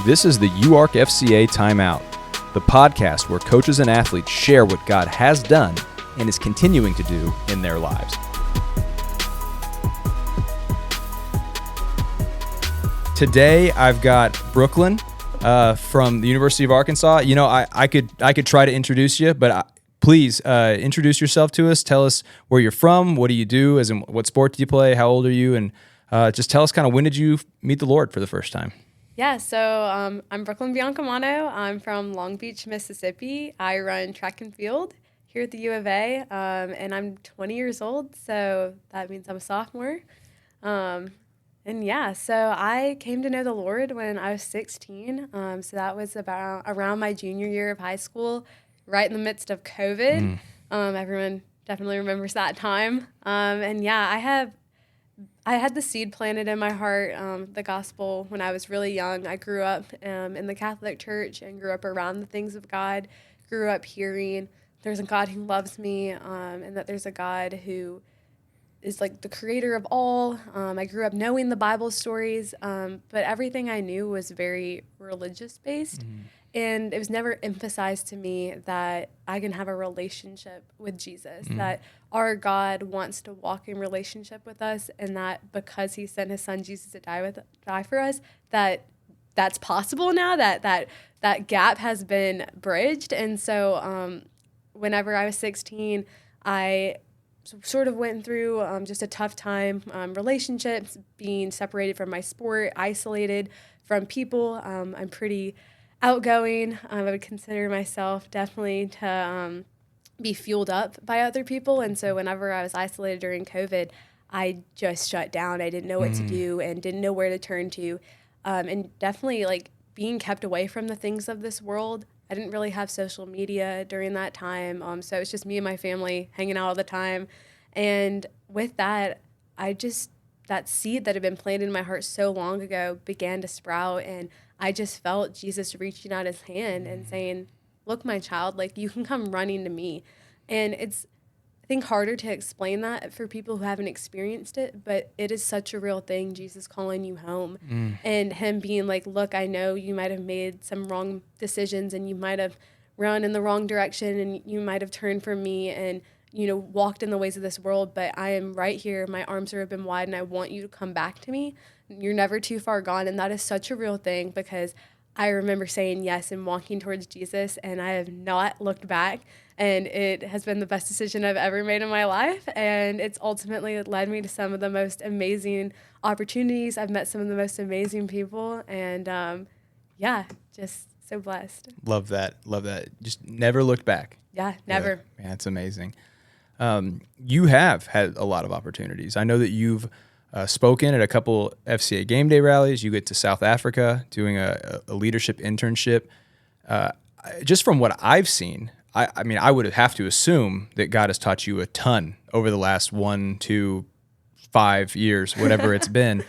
This is the UARKFCA Timeout, the podcast where coaches and athletes share what God has done and is continuing to do in their lives. Today, I've got Brooklyn from the University of Arkansas. You know, I could try to introduce you, but please introduce yourself to us. Tell us where you're from, what do you do, as in what sport do you play, how old are you, and just tell us kind of when did you meet the Lord for the first time? Yeah, so I'm Brooklyn Biancamano. I'm from Long Beach, Mississippi. I run track and field here at the U of A, and I'm 20 years old, so that means I'm a sophomore. And yeah, so I came to know the Lord when I was 16. So that was about around my junior year of high school, right in the midst of COVID. Everyone definitely remembers that time. And yeah, I had the seed planted in my heart, the gospel, when I was really young. I grew up in the Catholic Church and grew up around the things of God. Grew up hearing there's a God who loves me, and that there's a God who is like the creator of all. I grew up knowing the Bible stories, but everything I knew was very religious based. And it was never emphasized to me that I can have a relationship with Jesus, that our God wants to walk in relationship with us, and that because he sent his son Jesus to die for us, that's possible now, that gap has been bridged. And so whenever I was 16, I sort of went through just a tough time, relationships, being separated from my sport, isolated from people. I'm pretty outgoing. I would consider myself definitely to be fueled up by other people. And so whenever I was isolated during COVID, I just shut down. I didn't know what to do and didn't know where to turn to. And definitely like being kept away from the things of this world. I didn't really have social media during that time. So it was just me and my family hanging out all the time. And with that, that seed that had been planted in my heart so long ago began to sprout. And I just felt Jesus reaching out his hand and saying, look, my child, like you can come running to me. And it's, I think, harder to explain that for people who haven't experienced it, but it is such a real thing, Jesus calling you home. And him being like, look, I know you might have made some wrong decisions and you might have run in the wrong direction and you might have turned from me and, you know, walked in the ways of this world, but I am right here. My arms are open wide and I want you to come back to me. You're never too far gone. And that is such a real thing because I remember saying yes and walking towards Jesus, and I have not looked back. And it has been the best decision I've ever made in my life. And it's ultimately led me to some of the most amazing opportunities. I've met some of the most amazing people. And yeah, just so blessed. Love that. Just never looked back. Yeah, never. Yeah, it's amazing. You have had a lot of opportunities. I know that you've spoken at a couple FCA game day rallies. You get to South Africa doing a leadership internship. Just from what I've seen, I mean, I would have to assume that God has taught you a ton over the last 1, 2, 5 years, whatever it's been.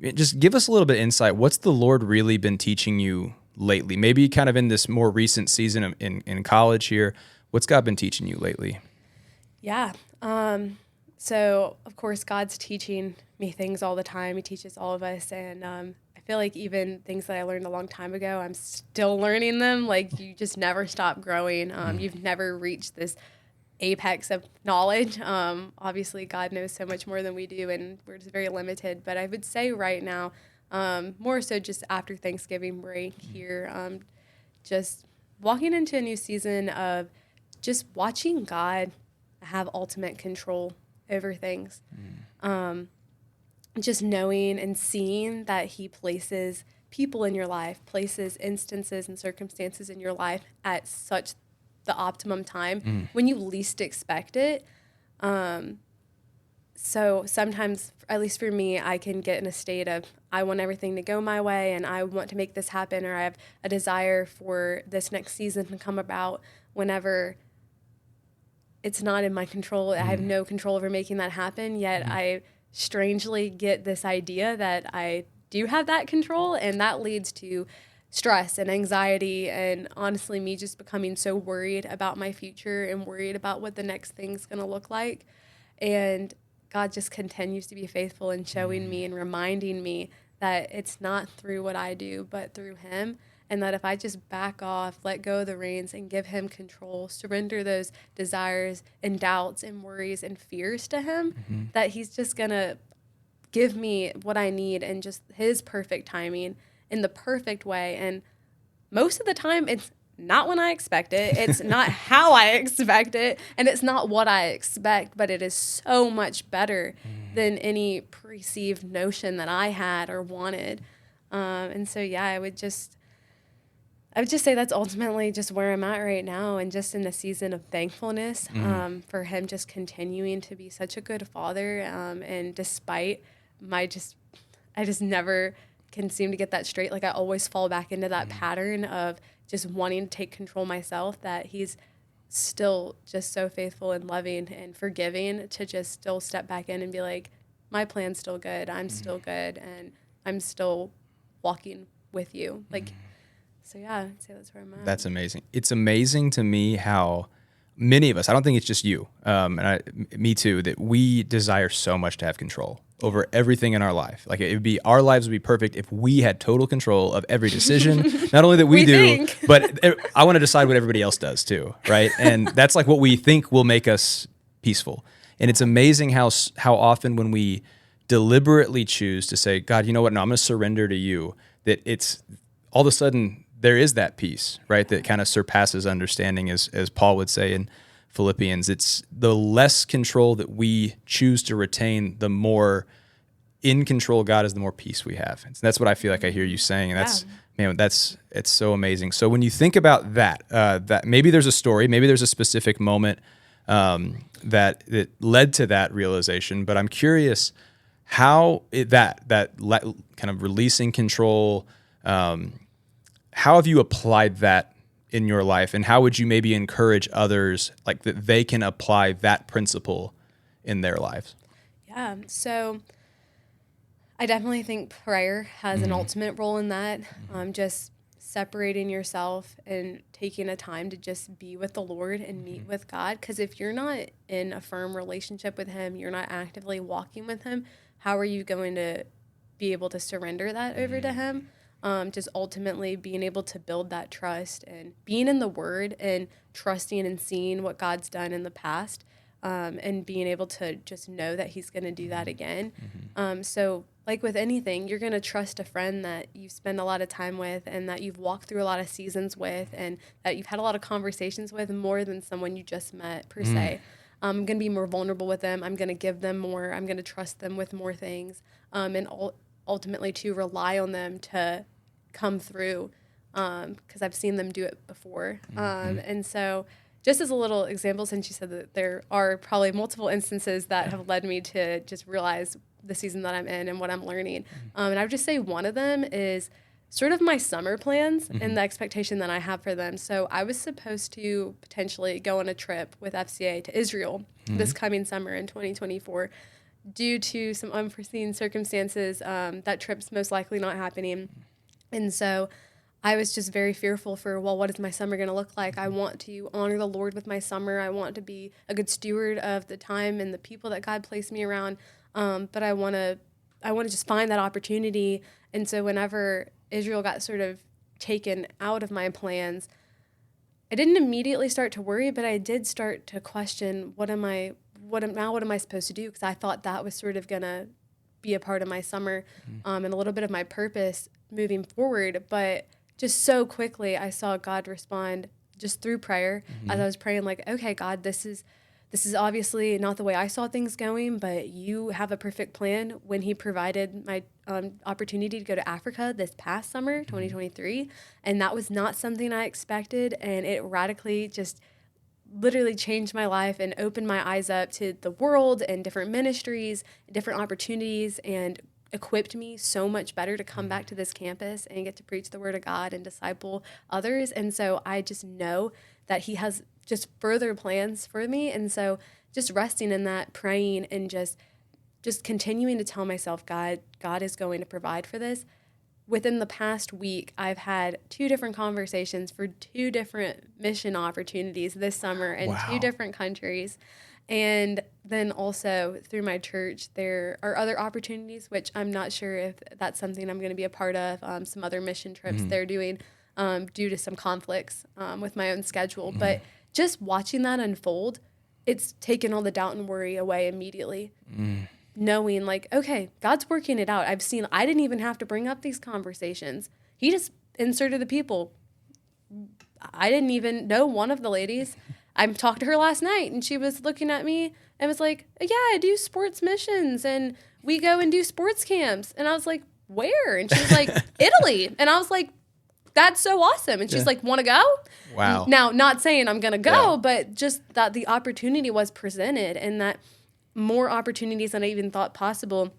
Just give us a little bit of insight. What's the Lord really been teaching you lately? Maybe kind of in this more recent season in college here. What's God been teaching you lately? Yeah. So, of course, God's teaching me things all the time. He teaches all of us. And I feel like even things that I learned a long time ago, I'm still learning them. Like, you just never stop growing. You've never reached this apex of knowledge. Obviously, God knows so much more than we do, and we're just very limited. But I would say right now, more so just after Thanksgiving break here, just walking into a new season of just watching God have ultimate control over things. Just knowing and seeing that he places people in your life, places instances and circumstances in your life at such the optimum time when you least expect it. So sometimes, at least for me, I can get in a state of I want everything to go my way and I want to make this happen, or I have a desire for this next season to come about whenever it's not in my control. I have no control over making that happen, yet I strangely get this idea that I do have that control, and that leads to stress and anxiety and honestly me just becoming so worried about my future and worried about what the next thing's going to look like. And God just continues to be faithful in showing me and reminding me that it's not through what I do, but through him. And that if I just back off, let go of the reins and give him control, surrender those desires and doubts and worries and fears to him, that he's just going to give me what I need and just his perfect timing in the perfect way. And most of the time, it's not when I expect it. It's not how I expect it. And it's not what I expect, but it is so much better than any perceived notion that I had or wanted. And so, yeah, I would just say that's ultimately just where I'm at right now, and just in a season of thankfulness for him just continuing to be such a good father. And despite I just never can seem to get that straight. Like, I always fall back into that pattern of just wanting to take control myself, that he's still just so faithful and loving and forgiving to just still step back in and be like, my plan's still good. I'm still good. And I'm still walking with you. Like, so yeah, I'd say that's where I'm at. That's amazing. It's amazing to me how many of us, I don't think it's just you, me too, that we desire so much to have control over everything in our life. Like, our lives would be perfect if we had total control of every decision, not only that we do, but I want to decide what everybody else does too, right? And that's like what we think will make us peaceful. And it's amazing how often when we deliberately choose to say, God, you know what? No, I'm going to surrender to you, that it's all of a sudden there is that peace, right? That kind of surpasses understanding, as Paul would say in Philippians. It's the less control that we choose to retain, the more in control God is, the more peace we have. And that's what I feel like I hear you saying. And it's so amazing. So when you think about that maybe there's a story, maybe there's a specific moment that led to that realization, but I'm curious how kind of releasing control, how have you applied that in your life, and how would you maybe encourage others, like, that they can apply that principle in their lives? Yeah, so I definitely think prayer has an ultimate role in that. Just separating yourself and taking a time to just be with the Lord and meet with God. Because if you're not in a firm relationship with him, you're not actively walking with him, how are you going to be able to surrender that over to him? Just ultimately being able to build that trust and being in the Word and trusting and seeing what God's done in the past, and being able to just know that he's going to do that again. So like with anything, you're going to trust a friend that you spend a lot of time with and that you've walked through a lot of seasons with and that you've had a lot of conversations with, more than someone you just met per se. I'm going to be more vulnerable with them. I'm going to give them more. I'm going to trust them with more things, and ultimately to rely on them to come through, because I've seen them do it before. And so just as a little example, since you said that there are probably multiple instances that have led me to just realize the season that I'm in and what I'm learning. And I would just say one of them is sort of my summer plans and the expectation that I have for them. So I was supposed to potentially go on a trip with FCA to Israel this coming summer in 2024. Due to some unforeseen circumstances, that trip's most likely not happening. And so I was just very fearful for, well, what is my summer going to look like? I want to honor the Lord with my summer. I want to be a good steward of the time and the people that God placed me around. But I want to just find that opportunity. And so whenever Israel got sort of taken out of my plans, I didn't immediately start to worry, but I did start to question, what am I supposed to do? Because I thought that was sort of going to be a part of my summer, and a little bit of my purpose moving forward. But just so quickly, I saw God respond just through prayer. As I was praying, like, okay, God, this is obviously not the way I saw things going, but you have a perfect plan. When he provided my opportunity to go to Africa this past summer, 2023, and that was not something I expected, and it radically just literally changed my life and opened my eyes up to the world and different ministries, different opportunities, and equipped me so much better to come back to this campus and get to preach the word of God and disciple others. And so I just know that he has just further plans for me. And so just resting in that, praying, and just continuing to tell myself, God is going to provide for this. Within the past week, I've had 2 different conversations for 2 different mission opportunities this summer in 2 different countries. And then also through my church, there are other opportunities, which I'm not sure if that's something I'm going to be a part of. Some other mission trips they're doing due to some conflicts with my own schedule. But just watching that unfold, it's taken all the doubt and worry away immediately. Knowing like, okay, God's working it out. I didn't even have to bring up these conversations. He just inserted the people. I didn't even know one of the ladies. I talked to her last night, and she was looking at me and was like, yeah, I do sports missions, and we go and do sports camps. And I was like, where? And she was like, Italy. And I was like, that's so awesome. And she's like, want to go? Wow. Now, not saying I'm going to go, but just that the opportunity was presented, and that more opportunities than I even thought possible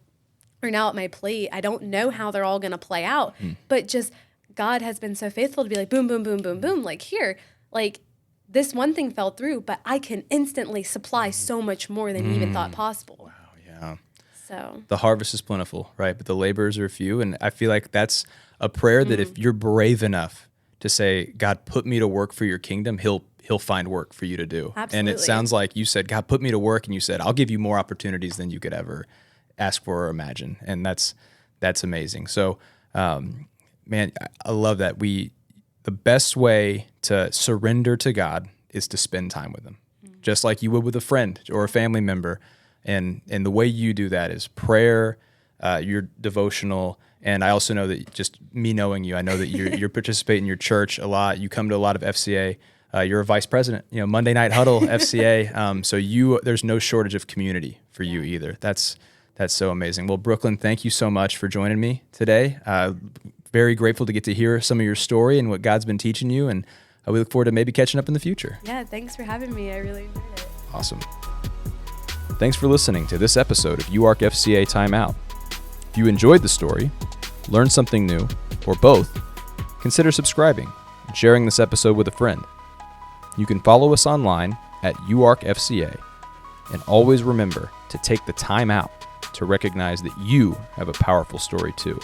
are now at my plate. I don't know how they're all going to play out, but just God has been so faithful to be like, boom, boom, boom, boom, boom. Like here, like this one thing fell through, but I can instantly supply so much more than you even thought possible. Wow, yeah. So the harvest is plentiful, right? But the laborers are few. And I feel like that's a prayer that if you're brave enough to say, God, put me to work for your kingdom, he'll find work for you to do. Absolutely. And it sounds like you said, God, put me to work. And you said, I'll give you more opportunities than you could ever ask for or imagine. And that's amazing. So, man, I love that. The best way to surrender to God is to spend time with him, just like you would with a friend or a family member. And the way you do that is prayer, your devotional. And I also know that just me knowing you, I know that you participate in your church a lot. You come to a lot of FCA. You're a vice president, Monday Night Huddle, FCA. So there's no shortage of community for you either. That's so amazing. Well, Brooklyn, thank you so much for joining me today. Very grateful to get to hear some of your story and what God's been teaching you. And we look forward to maybe catching up in the future. Yeah, thanks for having me. I really enjoyed it. Awesome. Thanks for listening to this episode of UARKFCA Timeout. If you enjoyed the story, learned something new, or both, consider subscribing and sharing this episode with a friend. You can follow us online at UARKFCA, and always remember to take the time out to recognize that you have a powerful story too.